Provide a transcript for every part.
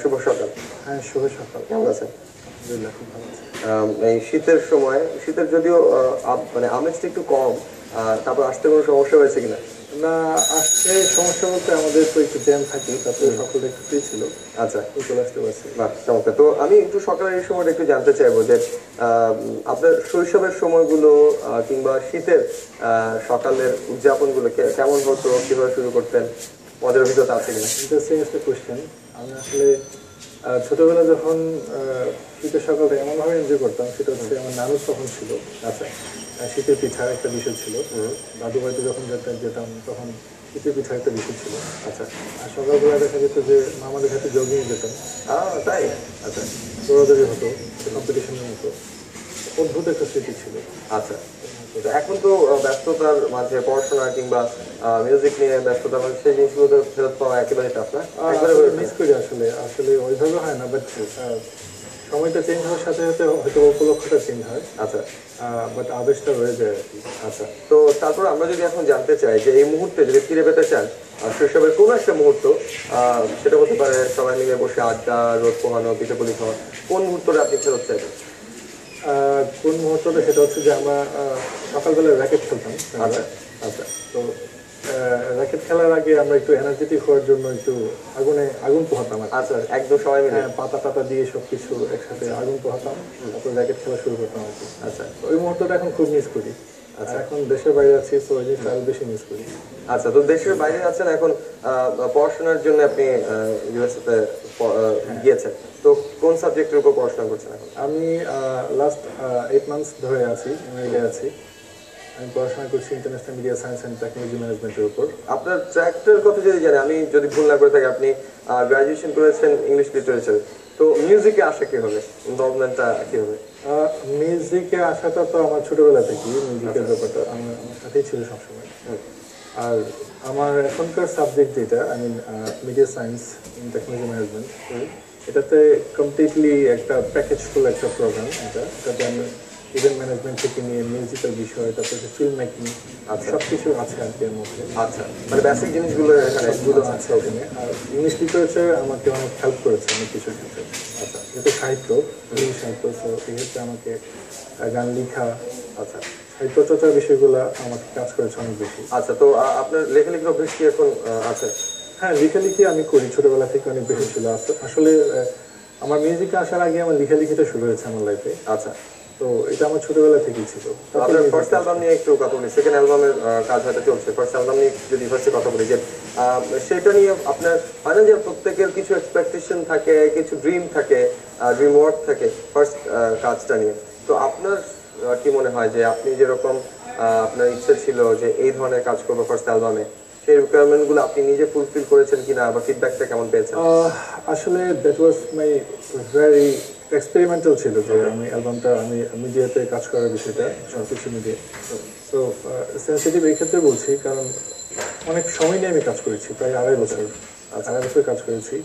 শুভ সকাল। হ্যাঁ, শুভ সকাল। কেমন আছেন? আলহামদুলিল্লাহ, খুব ভালো আছি। এই শীতের সময়, শীতের যদিও মানে আমেজটা একটু কম, তারপর আসতে কোনো সমস্যা হয়েছে কিনা? না, আসছে সমস্যা বলতে আমাদের তো একটু জ্যাম থাকে, তারপরে সকালটা একটু ফ্রি ছিল, আচ্ছা, তো চলে আসতে পারছি। বাহ চমৎকার। তো আমি একটু সকালের এই সময়টা একটু জানতে চাইবো যে আপনার শৈশবের সময়গুলো কিংবা শীতের সকালের উদযাপনগুলো কেমন হতো, কিভাবে শুরু করতেন, মজার অভিজ্ঞতা আছে কিনা? ইন্টারেস্টিং একটা কোয়েশ্চেন। আমি আসলে ছোটবেলা যখন শীতের সকালটা এমনভাবে এনজয় করতাম, সেটা হচ্ছে আমার নানু তখন ছিল। আচ্ছা। শীতের পিঠা একটা বিষয় ছিল। দাদু বাড়িতে যখন যেতাম তখন শীতের পিঠা একটা বিষয় ছিল। আচ্ছা। আর সকালবেলা দেখা যেত যে মামাদের সাথে জগিং যেতাম, তাই? আচ্ছা। দৌড়াদৌড়ি হতো, কম্পিটিশনের মতো। অদ্ভুত একটা স্মৃতি ছিল। আচ্ছা, তো এখন তো ব্যস্ততার মাঝে পড়াশোনা কিংবা মিউজিক নিয়ে ব্যস্ততার মাঝে সেই জিনিসগুলো তো ফেরত পাওয়া একেবারে টাফ না, একবারে মিস করি আসলে, আসলে ওইভাবে হয় না, বাট সময়টা চেঞ্জ হওয়ার সাথে সাথে হয়তো উপলক্ষটা চেঞ্জ হয়। আচ্ছা। বাট আবেশটা রয়ে যায় আর কি। আচ্ছা, তো তারপর আমরা যদি এখন জানতে চাই যে এই মুহূর্তে যদি ফিরে পেতে চান শৈশবের কোনো একটা মুহূর্ত, সেটা হতে পারে সবাই মিলে বসে আড্ডা, রোদ পোহানো, পিঠাপুলি খাওয়া, কোন মুহূর্তটা আপনি ফেরত চাইবেন? কোন মুহূর্তটা, সেটা হচ্ছে যে আমরা সকালবেলা র্যাকেট খেলতাম। আচ্ছা। আচ্ছা। তো র্যাকেট খেলার আগে আমরা একটু এনার্জেটিক হওয়ার জন্য একটু আগুন পোহাতাম আর কি। আচ্ছা, একদম সবাই মিলে। হ্যাঁ, পাতা টাতা দিয়ে সবকিছু একসাথে আগুন পোহাতাম, তারপর র্যাকেট খেলা শুরু করতাম আর কি। আচ্ছা। ওই মুহূর্তটা এখন খুব মিস করি। আচ্ছা, এখন দেশের বাইরে আছি, তো ওই জিনিসটা আরো বেশি মিস করি। আচ্ছা, তো দেশের বাইরে আছেন এখন, পড়াশোনার জন্য আপনি ইউএসএতে গিয়েছেন, তো কোন সাবজেক্টের উপর পড়াশোনা করছেন এখন? আমি লাস্ট 8 মান্থস ধরে আছি, আমেরিকায় আছি। আমি পড়াশোনা করছি international media science and technology ম্যানেজমেন্টের উপর। আপনার ট্র্যাকটার কথা যদি জানি, আমি যদি ভুল না করে থাকি, আপনি গ্রাজুয়েশন করেছেন ইংলিশ লিটারেচার, তো মিউজিকে আসা কিভাবে, ইনভলভমেন্টটা কিভাবে? মিউজিকে আসাটা তো আমার ছোটবেলা থেকেই, মিউজিকের ব্যাপারটা আমার সাথেই ছিল সবসময়। আর আমার এখনকার সাবজেক্ট যেটা, আমি media science in technology management, এটাতে কমপ্লিটলি একটা প্যাকেজফুল একটা প্রোগ্রাম। এটাতে আমি ইভেন্ট ম্যানেজমেন্ট থেকে নিয়ে মিউজিক্যাল বিষয়, তারপরে ফিল্ম মেকিং, সব কিছু আছে আর কি এর মধ্যে। আচ্ছা, মানে বেসিক জিনিসগুলো এখানে সবগুলো আছে ওখানে। আর ইংলিশ লিটারেচার আমাকে অনেক হেল্প করেছে অনেক কিছুর ক্ষেত্রে। আচ্ছা। যেহেতু সাহিত্য, ইংলিশ সাহিত্য, তো এক্ষেত্রে আমাকে গান লেখা, আচ্ছা, সাহিত্য চর্চার বিষয়গুলো আমাকে কাজ করেছে অনেক বেশি। আচ্ছা, তো আপনার লেখালেখির অভ্যেস কি এখন আছে? হ্যাঁ, লেখালেখি আমি করি, ছোটবেলা থেকে অনেক বেশি ছিল। আসলে আমার মিউজিকে আসার আগে আমার লেখালেখিটা শুরু হয়েছে আমার লাইফে। আচ্ছা, তো এটা আমার ছোটবেলা থেকেই ছিল। তো আপনার ফার্স্ট অ্যালবাম নিয়ে একটু কথা বলি, সেকেন্ড অ্যালবামের কাজ হয়তো চলছে, ফার্স্ট অ্যালবাম নিয়ে যদি ফার্স্টে কথা বলি যে সেটা নিয়ে আপনার হয় না যে প্রত্যেকের কিছু এক্সপেকটেশন থাকে, কিছু ড্রিম থাকে, ড্রিম ওয়ার্ক থাকে ফার্স্ট কাজটা নিয়ে, তো আপনার কি মনে হয় যে আপনি যেরকম আপনার ইচ্ছে ছিল যে এই ধরনের কাজ করবো ফার্স্ট অ্যালবামে, সেই রিকোয়ারমেন্টগুলো আপনি নিজে ফুলফিল করেছেন কিনা, বা ফিডব্যাকটা কেমন পেয়েছেন? আসলে that was my very experimental ছিল যে আমি অ্যালবামটা, আমি মিডিয়াতে কাজ করার বিষয়টা, সব কিছু মিডিয়া। সো সেন্সিটিভ এই ক্ষেত্রে বলছি, কারণ অনেক সময় নিয়ে আমি কাজ করেছি, প্রায় 2.5 বছর, 2.5 বছর কাজ করেছি।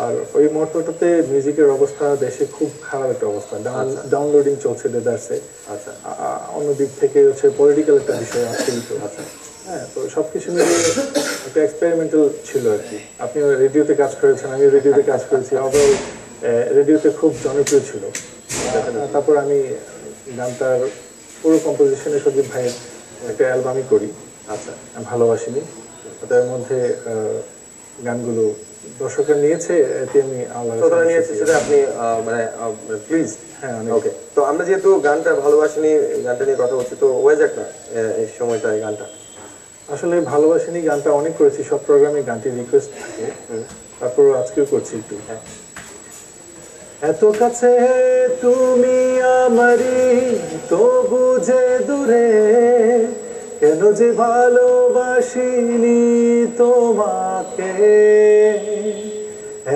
আর ওই মুহূর্তটাতে মিউজিকের অবস্থা দেশে খুব খারাপ একটা অবস্থা, ডাউনলোডিং চলছে দেদারসে। আচ্ছা। অন্য দিক থেকে হচ্ছে পলিটিক্যাল একটা বিষয় আছেই তো। আচ্ছা। হ্যাঁ, তো সব কিছু মিলিয়ে একটা এক্সপেরিমেন্টাল ছিল আর কি। আপনিও রেডিওতে কাজ করেছেন, আমি রেডিওতে কাজ করেছি, ওভারঅল রেডিওতে খুব জনপ্রিয় ছিল। তারপর আমি গানটার পুরো কম্পোজিশনে সজীব ভাইয়ের একটা অ্যালবামই করি। আচ্ছা, ভালোবাসিনি, তার মধ্যে গানগুলো দর্শকরা নিয়েছে, এতে আমি তোরা নিয়েছে সেটা আপনি মানে প্লিজ। হ্যাঁ, ওকে, তো আমরা যেহেতু গানটা ভালোবাসিনি, গানটা নিয়ে কথা হচ্ছে, তো ওয়ে যাক না এই সময়টা এই গানটা। আসলে ভালোবাসিনি গানটা অনেক করেছি, সব প্রোগ্রামে গানটির রিকোয়েস্ট থাকে, তারপর আজকেও করছি একটু। এত কাছে তুমি আমারি, তো বুঝে দূরে, কেন যে ভালোবাসিনি তোমাকে।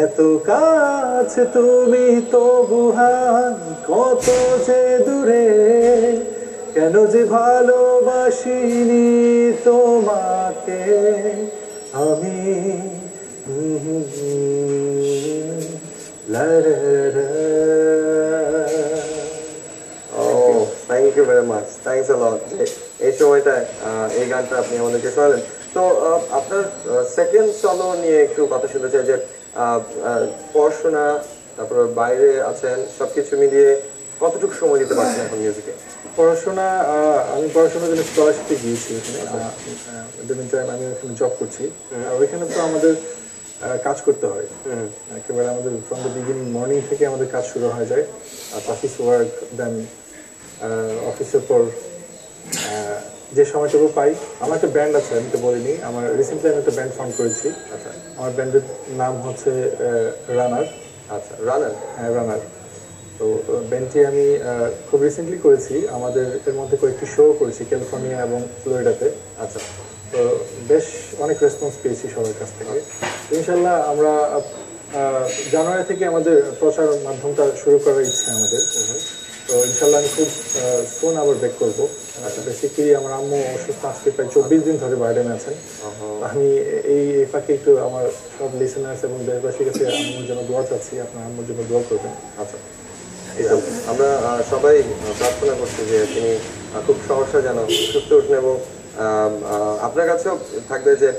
এত কাছে তুমি তবু হান, কত যে দূরে, কেন যে ভালোবাসিনি তোমাকে আমি। Thank you very much, thanks a lot যে এই সময়টায় এই গানটা আপনি আমাদেরকে শোনালেন। তো আপনার সেকেন্ড সলো নিয়ে একটু কথা শুনতে চাই যে পড়াশোনা, তারপর বাইরে আছেন, সবকিছু মিলিয়ে কতটুকু সময় দিতে পারছেন এখন মিউজিকে? পড়াশোনা আমি পড়াশোনার জন্য স্কলারশিপে গিয়েছি ওখানে। আমি ওখানে জব করছি। আর ওইখানে তো আমাদের কাজ করতে হয় একেবারে। আমাদের ফ্রম দ্য বিগিনিং মর্নিং থেকে আমাদের কাজ শুরু হয়ে যায়। অফিস ওয়ার্ক, দেন অফিসের পর যে সময়টুকু পাই। আমার একটা ব্যান্ড আছে, আমি তো বলিনি। আমার রিসেন্টলি আমি একটা ব্যান্ড ফর্ম করেছি। আচ্ছা, আমার ব্যান্ডের নাম হচ্ছে রানার। আচ্ছা, রানার। হ্যাঁ, রানার। তো ব্যান্ডটি আমি খুব রিসেন্টলি করেছি। আমাদের এর মধ্যে কয়েকটি শো করেছি ক্যালিফোর্নিয়া এবং ফ্লোরিডাতে। আচ্ছা, তো বেশ অনেক রেসপন্স পেয়েছি সবার কাছ থেকে। ইনশাল্লাহ আমরা জানুয়ারি থেকে আমাদের প্রচার মাধ্যমটা শুরু করার ইচ্ছে আমাদের। তো ইনশাল্লাহ আমি খুব সোন আবার ব্যাক করবো। বেসিক্যালি আমার আম্মু অসুস্থ, আজকে প্রায় 24 দিন ধরে বার্ডেনে আছেন। আমি এই ফাঁকে একটু আমার সব লিসেনার্স এবং দেশবাসীর কাছে আম্মুর জন্য দোয়া চাচ্ছি, আপনার আম্মুর জন্য দোয়া করবেন। আচ্ছা, আমরা সবাই প্রার্থনা করছি যে তিনি খুব সহসা যেন সুস্থ উঠেন, এবং আপনার কাছেও থাকবে যে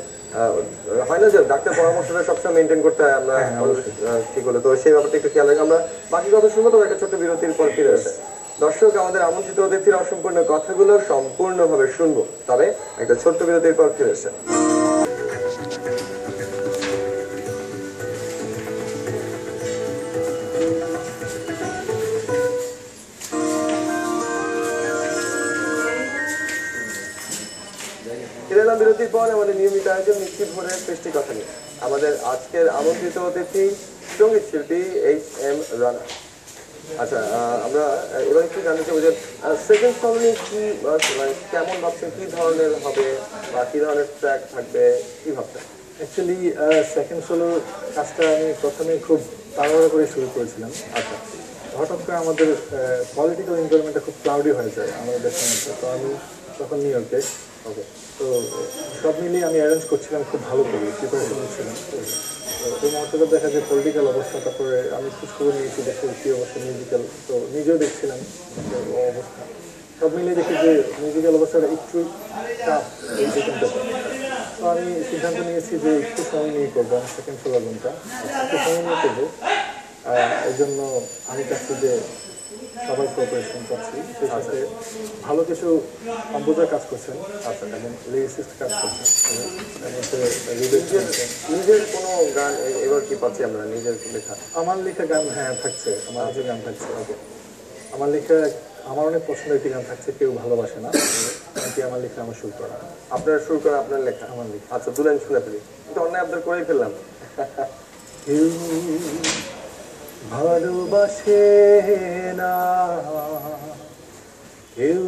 হয় না যে ডাক্তার পরামর্শটা সবসময় মেনটেন করতে হয়, আমরা ঠিক হলো তো সেই ব্যাপারটা একটু খেয়াল রাখি। আমরা বাকি কথা শুনবো, তবে একটা ছোট্ট বিরতির পর ফিরে আসে। দর্শক, আমাদের আমন্ত্রিত অতিথির অসম্পূর্ণ কথাগুলো সম্পূর্ণভাবে শুনবো, তবে একটা ছোট্ট বিরতির পর ফিরে আসে। বিরতির পর আমাদের নিয়মিত আয়োজন মিষ্টি ভোরের সৃষ্টি কথা নিয়ে আমাদের আজকের আমন্ত্রিত অতিথি সঙ্গীত শিল্পী HM রানা। আচ্ছা, আমরা এবার একটু জানতে চাইবো যে সেকেন্ড সঙ্গে কি মানে কেমন ভাবছেন, কি ধরনের হবে বা কি ধরনের ট্র্যাক থাকবে, কি ভাবছেন? অ্যাকচুয়ালি সেকেন্ড সোলো কাজটা আমি প্রথমে খুব তাড়াহুড়ো করে শুরু করেছিলাম। আচ্ছা, হঠাৎ করে আমাদের পলিটিক্যাল এনভায়রনমেন্টটা খুব ক্লাউডি হয়ে যায় আমাদের দেশের মধ্যে। তো আমি তখন নিউ ইয়র্কে। ওকে। তো সব মিলিয়ে আমি অ্যারেঞ্জ করছিলাম খুব ভালো করে, প্রিপারেশন নিচ্ছিলাম। তো এই মুহূর্তে দেখা যায় পলিটিক্যাল অবস্থা, তারপরে আমি খোঁজখবর নিয়েছি দেশের কী অবস্থা মিউজিক্যাল, তো নিজেও দেখছিলাম অবস্থা। সব মিলিয়ে দেখি যে মিউজিক্যাল অবস্থাটা একটু টাফ এই সেকেন্ডটা। তো আমি সিদ্ধান্ত নিয়েছি যে একটু সময় নিয়ে করবো, আমি সেকেন্ড সোলো অ্যালবামটা একটু সময় নিয়ে করবো। এই জন্য আমি চাচ্ছি যে সবাই কোঅপারেশন চাচ্ছি, সেই সাথে ভালো কিছু কম্পোজার কাজ করছেন এবং লিরিসিস্ট কাজ করছেন। নিজের কোনো গান এবার কি পাচ্ছি আমরা, নিজের লেখা? আমার লেখা গান, হ্যাঁ থাকছে, আমার লেখা গান থাকছে। আমার লেখা, আমার অনেক পছন্দের একটি গান থাকছে, কেউ ভালোবাসে না। এটি আমার লেখা, আমার সুর করা। আপনার সুর করা, আপনার লেখা? আমার লেখা। আচ্ছা, দু লাইন শুনে ফেলি, কিন্তু অন্যায় আবদার করেই ফেললাম। কেউ ভালোবাসে না, কেউ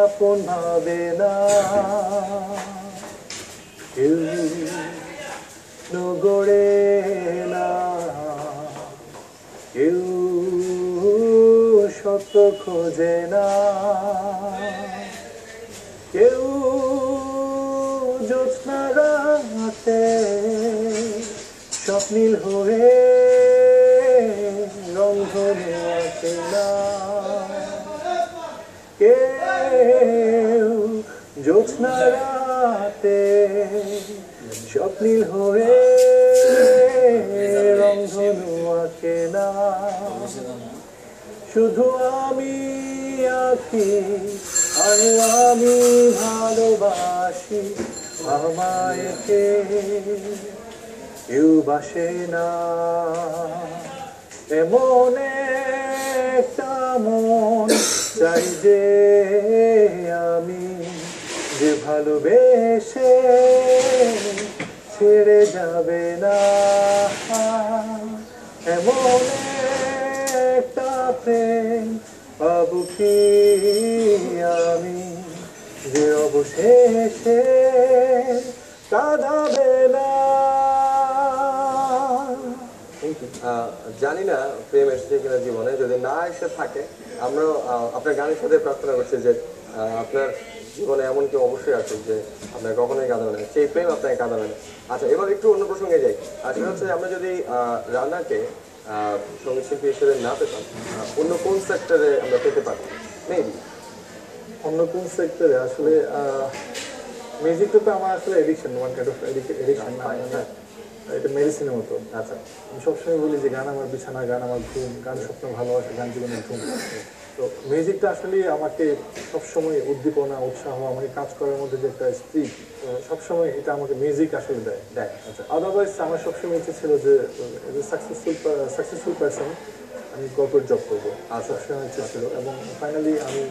আপন ভাবে না, কেউ নগরে না, কেউ সত্য খোঁজে না, কেউ জ্যোৎস্না রাতে স্বপ্নীল হয়ে রংধনু আসে না, কেউ জ্যোৎস্না রাতে স্বপ্নীল হয়ে রংধনু আঁকে না। শুধু আমি আঁকি আর আমি ভালোবাসি, আমায় কেউ বাসে না। এমন একটা মন চাই যে আমি, যে ভালোবেসে ছেড়ে যাবে না। এমন একটা প্রেম পাবো কি আমি, যে অবশেষে কাঁদাবে না। জানি না প্রেম এসেছে কিনা জীবনে, যদি না এসে থাকে আমরাও আপনার গানের সাথে প্রার্থনা করছি যে আপনার জীবনে এমন কেউ অবশ্যই আছে যে আপনার কখনোই কাঁদাবে না, সেই প্রেম আপনাকে কাঁদাবে না। আচ্ছা, এবার একটু অন্য প্রসঙ্গে যাই। সেটা হচ্ছে আমরা যদি রানাকে সঙ্গীত শিল্পী হিসেবে না পেতাম, অন্য কোন সেক্টরে আমরা পেতে পারতাম? মেবি অন্য কোন সেক্টরে? আসলে মিউজিকটা তো আমার আসলে addiction, one kind of addiction. এটা মেডিসিনের মতো। আচ্ছা আমি সবসময় বলি যে গান আমার বিছানা, গান আমার ঘুম, গান স্বপ্ন ভালোবাসা, গান জীবনের ঘুম। তো মিউজিকটা আসলে আমাকে সবসময় উদ্দীপনা, উৎসাহ, আমাকে কাজ করার মধ্যে যে একটা স্পিড, সবসময় এটা আমাকে মিউজিক আসলে দেয়। আচ্ছা আদারওয়াইজ আমার সবসময় ইচ্ছে ছিল যে সাকসেসফুল পারসন আমি কর্পোরেট জব করবো, আর সবসময় ইচ্ছে ছিল। এবং ফাইনালি আমি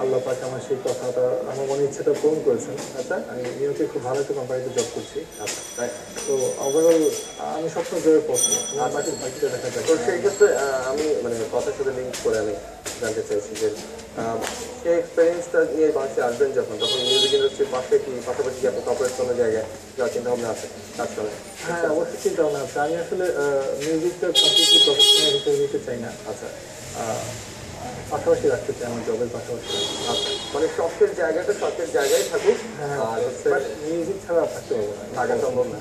আল্লাহ পাক আমার সেই কথাটা, আমার মনে ইচ্ছেটা পূরণ করেছেন। আচ্ছা আমি নিউইয়র্কে খুব ভালো একটা কোম্পানিতে জব করছি। আচ্ছা তাই তো ওভারঅল আমি স্বপ্ন জয়ের পথে বাকিটা দেখা যায়। তো সেই ক্ষেত্রে আমি মানে কথার সাথে লিঙ্ক করে আমি জানতে চাইছি যে সেই এক্সপিরিয়েন্সটা নিয়ে বাংলাদেশে আসবেন যখন, তখন মিউজিক ইন্ডাস্ট্রির পাশে কি পাশাপাশি কি আপনি কর্পোরেট কোনো জায়গায় যাওয়ার চিন্তা ভাবনা আছে কাজ করেন? হ্যাঁ, অবশ্যই চিন্তা ভাবনা আছে। আমি আসলে মিউজিকটা কমপ্লিটলি প্রফেশনাল হিসেবে নিতে চাই না। আচ্ছা পাশাপাশি রাখতে চাই, আমার জবের পাশাপাশি। আচ্ছা মানে শখের জায়গাটা শখের জায়গায় থাকুক, আর হচ্ছে মিউজিক ছাড়া থাকতে পারবো না, থাকা সম্ভব না।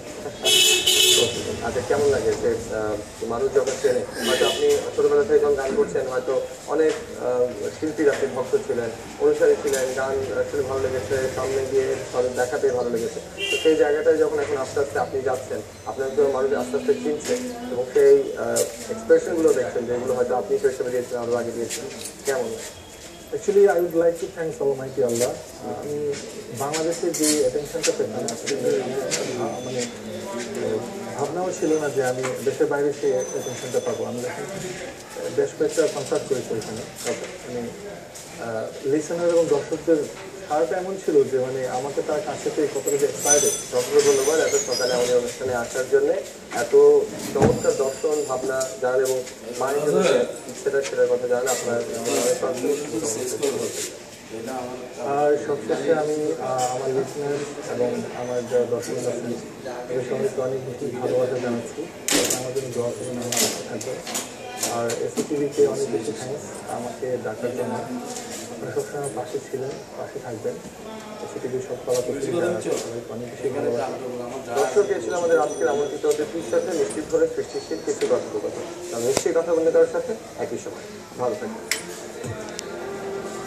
আচ্ছা কেমন লাগে যে মানুষ যখন চেনে, হয়তো আপনি ছোটবেলা থেকে যখন গান করছেন, হয়তো অনেক শিল্পীর আপনি ভক্ত ছিলেন, অনুসারী ছিলেন, গান শুনে ভালো লেগেছে, সামনে গিয়ে তাদের দেখা পেয়ে ভালো লেগেছে, তো সেই জায়গাটায় যখন এখন আস্তে আস্তে আপনি যাচ্ছেন, আপনার তো মানুষ আস্তে আস্তে চিনছে এবং সেই এক্সপ্রেশনগুলো দেখছেন যেগুলো হয়তো আপনি শৈশবে দিয়েছেন, আরও আগে দিয়েছেন, কেমন? Actually I would like to thanks almighty Allah. আমি বাংলাদেশে যে অ্যাটেনশনটা পেতাম, মানে ভাবনাও ছিল না যে আমি দেশের বাইরে সেই অ্যাটেনশনটা পাবো। আমি যখন বেশ কয়েকটা কনসার্ট করেছি ওইখানে, মানে লিসেনার এবং দর্শকদের সারাটা এমন ছিল যে মানে আমাকে তার কাছে পেয়ে কতটা যে এক্সাইটেড। অসংখ্য ধন্যবাদ এত সকালে আমাদের অনুষ্ঠানে আসার জন্য, এত চমৎকার দর্শন ভাবনা জানান এবং মায়ের জন্য সেটার কথা জানান। আপনার আর সবশেষে আমি আমার লিসেনার এবং আমার যারা দর্শক আছেন এদের সবাইকে অনেক বেশি ভালোবাসা জানাচ্ছি। আমার জন্য দোয়া করুন, আমার পাশে থাকবেন। আর এসিটিভিকে অনেক বেশি থ্যাঙ্কস আমাকে ডাকার জন্য। আপনারা সবসময় আমার পাশে ছিলেন, পাশে থাকবেন। এসিটিভির সব কলাকুশলী যারা আছে সবাইকে অনেক বেশি ভালোবাসা। দর্শক ছিল আমাদের আজকের আমন্ত্রিত অতিথির সাথে নিশ্চিত ধরে সৃষ্টিশীল কিছু কথোপকথন। নিশ্চয়ই কথা বলতে কারোর সাথে একই সময়। ভালো থাকবেন।